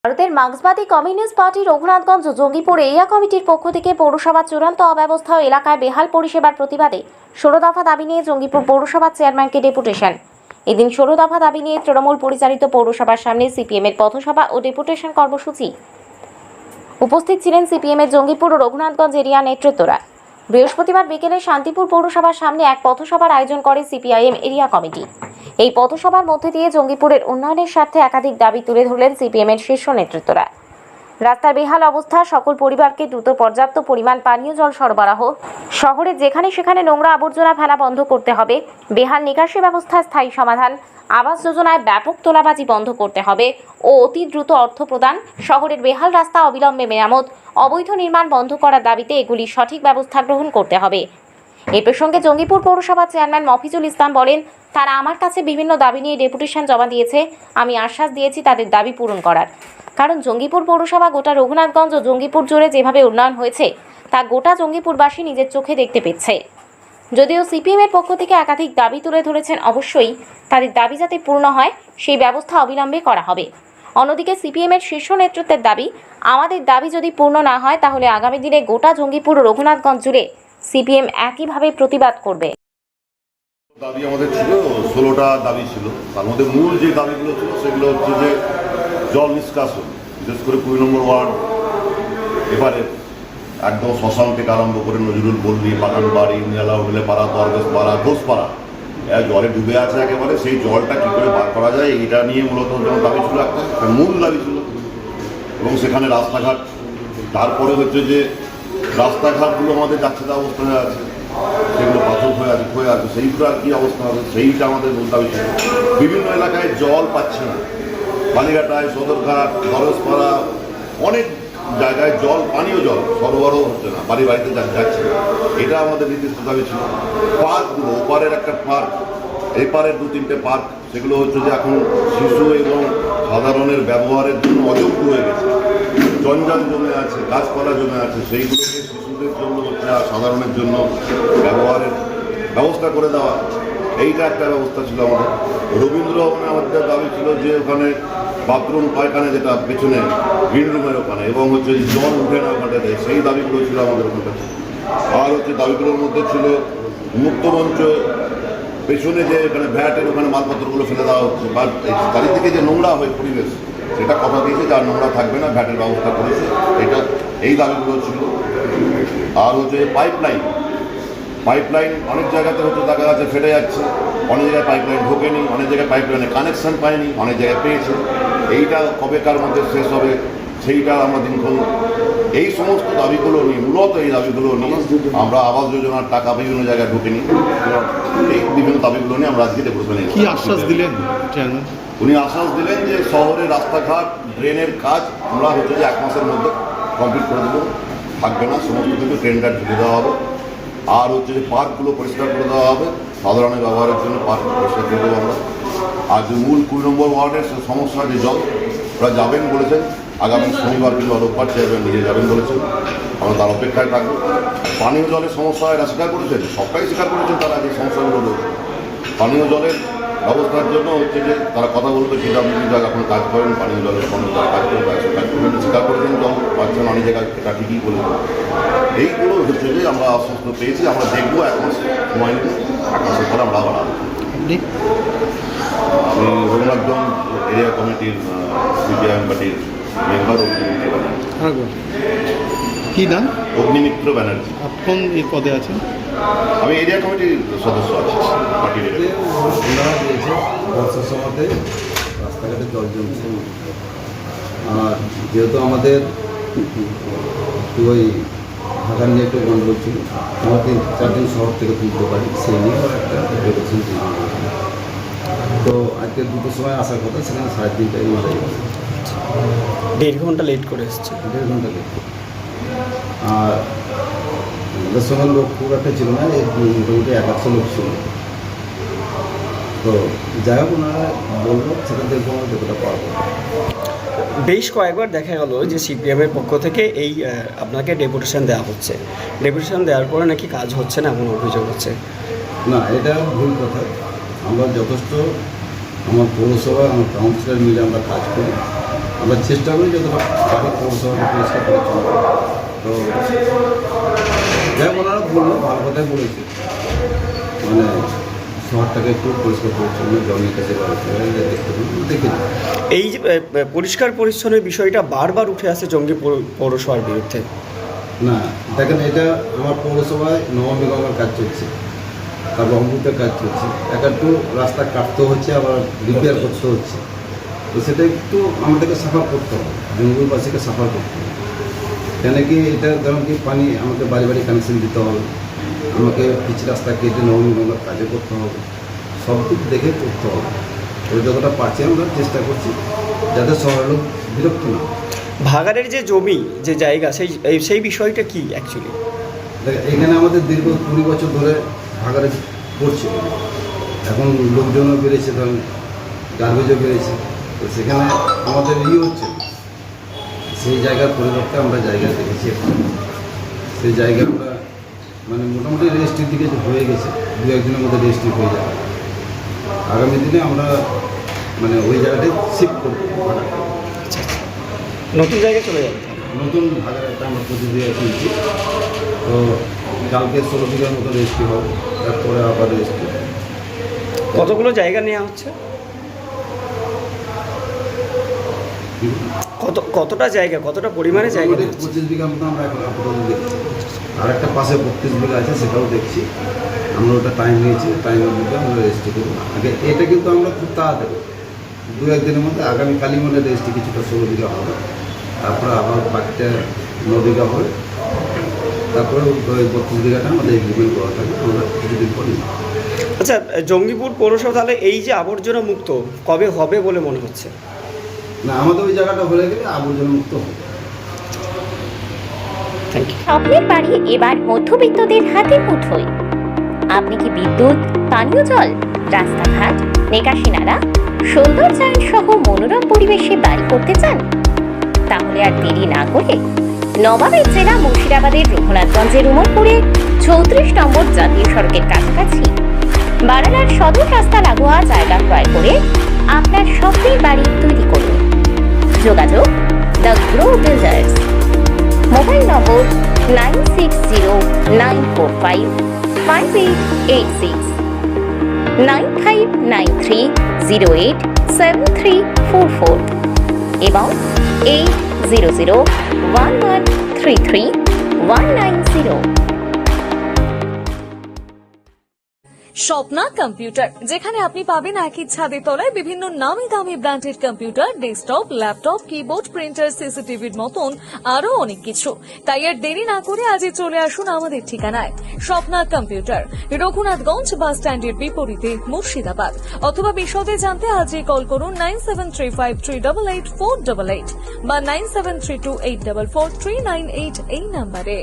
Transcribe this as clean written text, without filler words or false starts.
ভারতের মার্ক্সবাদী communist party Raghunathganj Jangipur area কমিটির পক্ষ থেকে পৌরসভার চূড়ান্ত অব্যবস্থা ও এলাকায় বেহাল পরিষেবার প্রতিবাদে 16 দফা দাবি নিয়ে জঙ্গিপুর পৌরসভার চেয়ারম্যানকে ডেপুটেশন। এদিন 16 দফা দাবি নিয়ে তৃণমূল পরিচালিত পৌরসভার সামনে সিপিএমের পথসভা ও ডেপুটেশন কর্মসূচি। উপস্থিত ছিলেন সিপিএমের জঙ্গিপুর ও রঘুনাথগঞ্জ এরিয়া নেতৃত্বরা। বৃহস্পতিবার বিকেলে শান্তিপুর পৌরসভার সামনে এক পথসভার আয়োজন করে সিপিআইএম এরিয়া কমিটি। এই পথসভার মধ্যে দিয়ে জঙ্গিপুরের উন্নয়নের স্বার্থে একাধিক দাবি তুলে ধরলেন সিপিএমের শীর্ষ নেতৃত্বরা। রাস্তার বেহাল অবস্থা, সকল পরিবারকে দ্রুত পর্যাপ্ত পরিমাণ পানীয় জল সরবরাহ, শহরে যেখানে সেখানে নোংরা আবর্জনা ফেলা বন্ধ করতে হবে, বেহাল নিকাশি ব্যবস্থার স্থায়ী সমাধান, আবাস যোজনায় ব্যাপক তোলাবাজি বন্ধ করতে হবে ও অতি দ্রুত অর্থ প্রদান, শহরের বেহাল রাস্তা অবিলম্বে মেরামত, অবৈধ নির্মাণ বন্ধ করার দাবিতে এগুলি সঠিক ব্যবস্থা গ্রহণ করতে হবে। এই প্রসঙ্গে জঙ্গিপুর পৌরসভার চেয়ারম্যান মফিজুল ইসলাম বলেন, তারা আমার কাছে বিভিন্ন দাবি নিয়ে ডেপুটেশন জমা দিয়েছে। আমি আশ্বাস দিয়েছি তাদের দাবি পূরণ করার, কারণ জঙ্গিপুর পৌরসভা গোটা রঘুনাথগঞ্জ ও জঙ্গিপুর জুড়ে যেভাবে উন্নয়ন হয়েছে তা গোটা জঙ্গিপুরবাসী নিজের চোখে দেখতে পেয়েছে। যদিও সিপিএমের পক্ষ থেকে একাধিক দাবি তুলে ধরেছেন, অবশ্যই তাদের দাবি যাতে পূর্ণ হয় সেই ব্যবস্থা অবিলম্বে করা হবে। অন্যদিকে সিপিএমের শীর্ষ নেতৃত্বের দাবি, আমাদের দাবি যদি পূর্ণ না হয় তাহলে আগামী দিনে গোটা জঙ্গিপুর ও রঘুনাথগঞ্জ জুড়ে সিপিএম একইভাবে প্রতিবাদ করবে। দাবি আমাদের ছিল 16টা দাবি ছিল। তার মধ্যে মূল যে দাবিগুলো ছিল সেগুলো হচ্ছে যে জল নিষ্কাশন, বিশেষ করে 20 নম্বর ওয়ার্ড এবারে একদম শ্মশান থেকে আরম্ভ করে নজরুল পল্লী, বাগানবাড়ি, নিয়ালা হোটেলে পাড়া, দরবেশ পাড়া, ঘোষপাড়া জলে ডুবে আছে একেবারে। সেই জলটা কী করে বার করা যায় এটা নিয়ে মূলত দাবি ছিল, একটা মূল দাবি ছিল। এবং সেখানে রাস্তাঘাট, তারপরে হচ্ছে যে রাস্তাঘাটগুলো আমাদের যাচ্ছে তা অবস্থা হয়ে আছে, সেগুলো পাথর হয়ে আছে, সেইগুলো আর কী অবস্থা হবে সেইটা আমাদের মূল দাবি ছিল। বিভিন্ন এলাকায় জল পাচ্ছে না, বালিঘাটায়, সদরঘাট, দরজপাড়া, অনেক জায়গায় জল, পানীয় জল সরবরাহ হচ্ছে না, বাড়িতে যাচ্ছে না। এটা আমাদের নির্দিষ্ট দাবি ছিল। পার্কগুলো, ওপারের একটা পার্ক, এপারের 2-3টে পার্ক, সেগুলো হচ্ছে যে এখন শিশু এবং সাধারণের ব্যবহারের জন্য অযোগ্য হয়ে গেছে, জঞ্জাল জমে আছে, গাছপালা জমে আছে, সেইগুলোকে শিশুদের জন্য হচ্ছে আর সাধারণের জন্য ব্যবহারের ব্যবস্থা করে দেওয়া, এইটা একটা ব্যবস্থা ছিল আমাদের। রবীন্দ্র ভবনে আমাদের দাবি ছিল যে ওখানে বাথরুম পায়খানা, যেটা পেছনে গ্রিন রুমের ওখানে, এবং হচ্ছে জল উঠে না ওখানটাতে, সেই দাবিগুলো ছিল আমাদের ওখানটাতে। আর হচ্ছে দাবিগুলোর মধ্যে ছিল মুক্তমঞ্চ পেছনে, যে এখানে ভ্যাটের ওখানে মালপত্রগুলো ফেলে দেওয়া হচ্ছে, বা চারিদিকে যে নোংরা হয় পরিবেশ, সেটা কথা দিয়েছে যে আর নোংরা থাকবে না, ভ্যাটের ব্যবস্থা করেছে, এটা এই দাবিগুলো ছিল। আর হচ্ছে পাইপলাইন অনেক জায়গাতে হচ্ছে দেখা যাচ্ছে ফেটে যাচ্ছে, অনেক জায়গায় পাইপলাইন ঢোকেনি, অনেক জায়গায় পাইপলাইনে কানেকশন পায়নি, অনেক জায়গায় পেয়েছে। এইটা কবেকার মধ্যে শেষ হবে সেইটা আমরা দিনক্ষণ, এই সমস্ত দাবিগুলো নিয়ে, মূলত এই দাবিগুলো নিয়ে আমরা আবাস যোজনার টাকা বিভিন্ন জায়গায় ঢুকেনি, এই বিভিন্ন দাবিগুলো নিয়ে আমরা আজকে ডেপুটেশনে। কি আশ্বাস দিলেন চেয়ারম্যান? উনি আশ্বাস দিলেন যে শহরে রাস্তাঘাট, ড্রেনের কাজ আমরা হচ্ছে যে 1 মাসের মধ্যে কমপ্লিট করে দেবো, থাকবে না, সমস্ত কিছু টেন্ডার ঢুকে দেওয়া হবে। আর হচ্ছে যে পার্কগুলো পরিষ্কার করে দেওয়া হবে, সাধারণের ব্যবহারের জন্য পার্ক পরিষ্কার করে দেবো আমরা। আর যে মূল 20 নম্বর ওয়ার্ডের সমস্যা, যে জল, ওরা যাবেন বলেছেন, আগামী শনিবার কিংবা রোববার চেয়ারম্যান নিজে যাবেন বলেছেন, আমরা তার অপেক্ষায় থাকবো। পানীয় জলের সমস্যা এরা স্বীকার করেছেন, সবটাই স্বীকার করেছেন তারা, যে সমস্যাগুলো রয়েছে পানীয় জলের ব্যবস্থার জন্য হচ্ছে যে তারা কথা বলতে, পিডব্লিউডি যারা এখন কাজ করেন পানীয় জলের সঙ্গে যারা কাজ করেন তারা স্বীকার করেছেন, জল পাচ্ছেন অনেক জায়গায়, এটা ঠিকই বলেছেন। এইগুলো হচ্ছে যে আমরা আশ্বস্ত পেয়েছি, আমরা দেখবো 1 মাস সময় নেব, 1 মাসের পরে আমরা আবার আসবো। আমি রঘুনাথগঞ্জ এরিয়া কমিটির সিপিআইএম পার্টির মেম্বার অগ্নিমিত্র ব্যানার্জি। কি নাম? অগ্নিমিত্র ব্যানার্জি। আপনি এই পদে আছেন? আমি এরিয়া কমিটির সদস্য আছি, পার্টির। বর্ষার সময়তে রাস্তাঘাটে জল জমছে, আর যেহেতু আমাদের ওই ঢাকা নিয়ে একটু গন্ডগোল ছিল, আমরা 3-4 দিন শহর থেকে তুলতে পারি, সেই নিয়ে একটা ডেপুটেশন তৈরি। তো আজকে 2টোর সময় আসার কথা, সেখানে 3:30টায় মারা গেছে। 1.5 ঘন্টা লেট করে এসছে। 1.5 ঘন্টা লেট। আর আমাদের সঙ্গে লোক খুব একটা ছিল না, মোটামুটি 100 লোক ছিল। তো যাই হোক, ওনারা বলবো, সেটা দেখবো আমরা যতটা পারবো। বেশ কয়েকবার দেখা গেল যে সিপিএমের পক্ষ থেকে এই আপনাকে ডেপুটেশন দেওয়া হচ্ছে, ডেপুটেশন দেওয়ার পরে নাকি কাজ হচ্ছে না, এমন অভিযোগ হচ্ছে। না, এটা ভুল কথা। আমরা যথেষ্ট, আমার পৌরসভা, আমার কাউন্সিলর মিলে আমরা কাজ করি। আমরা চেষ্টা করি যতটা বাড়ি পৌরসভাকে পরিষ্কার পরিচ্ছন্ন করা। তো যাই হোক, ওনারা বললো, ভালো কথাই বলেছে, মানে শহরটাকে একটু পরিষ্কার পরিচ্ছন্ন জলের কাছে দেখে এই যে পরিষ্কার পরিচ্ছন্নের বিষয়টা বারবার উঠে আসে জঙ্গিপুর পৌরসভার বিরুদ্ধে। না দেখেন, এটা আমার পৌরসভায় নবমী গঙ্গার কাজ চলছে, তারপর অমৃতের কাজ চলছে, একটু রাস্তা কাটতে হচ্ছে, আবার রিপেয়ার করতে হচ্ছে। তো সেটা একটু আমাদেরকে সাফার করতে হবে, জঙ্গলবাসীকে সাফার করতে হবে। কেন কি এটা ধরুন কি পানি আমাকে বাড়ি বাড়ি কানেকশন দিতে হবে, আমাকে পিচ রাস্তা কেটে নবমী গঙ্গার কাজে করতে হবে, সব দিক দেখে করতে হবে। তো যতটা পারছি আমরা চেষ্টা করছি যাতে শহরের লোক বিরক্ত না হয়। ভাগাড়ের যে জমি, যে জায়গা, সেই বিষয়টা কি অ্যাকচুয়ালি? এখানে আমাদের দীর্ঘ 20 বছর ধরে ভাগাড়ে পড়ছে, এখন লোকজনও বেড়েছে, ধরেন গার্বেজও বেড়েছে, তো সেখানে আমাদের হচ্ছে সেই জায়গার পরিবর্তে আমরা জায়গা দেখেছি। সেই জায়গা আমরা মানে মোটামুটি রেজিস্ট্রির দিকে হয়ে গেছে, 2-1 দিনের মধ্যে রেজিস্ট্রি হয়ে যাবে। আগামী দিনে আমরা মানে ওই জায়গাটায় শিফট করবো, নতুন জায়গায় চলে যাবে। নতুন ভাগাড় একটা আমরা প্রতিক্রিয়া কিনছি। তো কালকে 16 বিঘার মতো রেজিস্ট্রি হবে, তারপরে আবার রেজিস্ট্রি। কতগুলো জায়গা নেওয়া হচ্ছে? কতটা জায়গা, কতটা পরিমাণে জায়গা? 25 বিঘার মতো আমরা এখন আপাতত দেখছি, আর একটা পাশে 32 বিঘা আছে, সেটাও দেখছি। আমরা ওটা টাইম নিয়েছি, টাইমের মধ্যে আমরা রেজিস্ট্রি করবো। আগে এটা কিন্তু আমরা খুব তাড়াতাড়ি 2-1 দিনের মধ্যে আগামী কালী মধ্যে রেজিস্ট্রি কিছুটা 16 বিঘা হবে, তারপরে আবার বাকিটা 9 বিঘা হবে, তারপরে ওই 32 বিঘাটা আমাদের এগ্রিমেন্ট করা থাকবে, আমরা কিছুদিন পর নিই। আচ্ছা, জঙ্গিপুর পৌরসভা তাহলে এই যে আবর্জনা মুক্ত কবে হবে বলে মনে হচ্ছে? না, আমাদের ওই জায়গাটা হয়ে গেলে আবর্জনা মুক্ত হবে। Thank you. স্বপ্নের বাড়ি এবার মধ্যবিত্তদের হাতে মুঠোয়। আপনি কি বিদ্যুৎ, পানীয় জল, রাস্তাঘাট, নিকাশি নালা, সৌন্দর্যায়ন সহ মনোরম পরিবেশে বাড়ি করতে চান? তাহলে আর দেরি না করে নবাবের জেলা মুর্শিদাবাদের রঘুনাথগঞ্জের উমরপুরে 34 নম্বর জাতীয় সড়কের কাছাকাছি বারালার সদর রাস্তা লাগোয়া জায়গা ক্রয় করে আপনার স্বপ্নের বাড়ি তৈরি করুন। যোগাযোগ দ্য গ্রো বিল্ডার্স। মোবাইল নম্বর 9609455886, 9593087344 এবং 8001133190। স্বপ্না কম্পিউটার, যেখানে আপনি পাবেন একই ছাদের তলায় বিভিন্ন নামি দামি branded computer, desktop, laptop, keyboard, printer, সিসিটিভির মতন আরো অনেক কিছু। তাই আর দেরি না করে আজই চলে আসুন আমাদের ঠিকানায়। স্বপ্না কম্পিউটার, রঘুনাথগঞ্জ বাস স্ট্যান্ডের বিপরীতে, মুর্শিদাবাদ। অথবা বিশদে জানতে আজই কল করুন 9735388488 বা 9732844398 এই নম্বরে।